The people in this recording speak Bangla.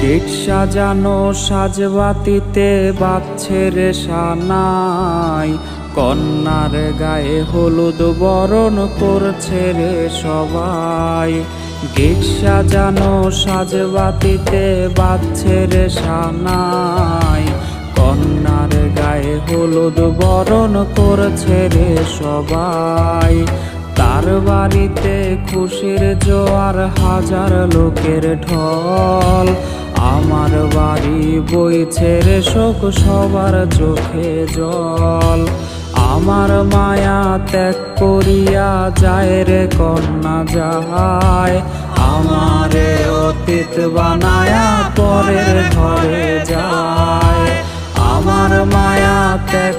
গেট সাজানো সাজবাতিতে বাজছে রে সানাই, কন্যার গায়ে হলুদ বরণ করছে রে সবাই। গেট সাজানো সাজবাতিতে বাজছে রে সানাই, কন্যার গায়ে হলুদ বরণ করছে রে সবাই। তার বাড়িতে খুশির জোয়ার, হাজার লোকের ঢল। আমার বাড়ি বইছে রে শোক, সবার চোখে জল। আমার মায়া ত্যাগ করিয়া যায় রে কন্যা যায়, আমারে অতীত বানায়া পরের ঘরে যায়। আমার মায়া ত্যাগ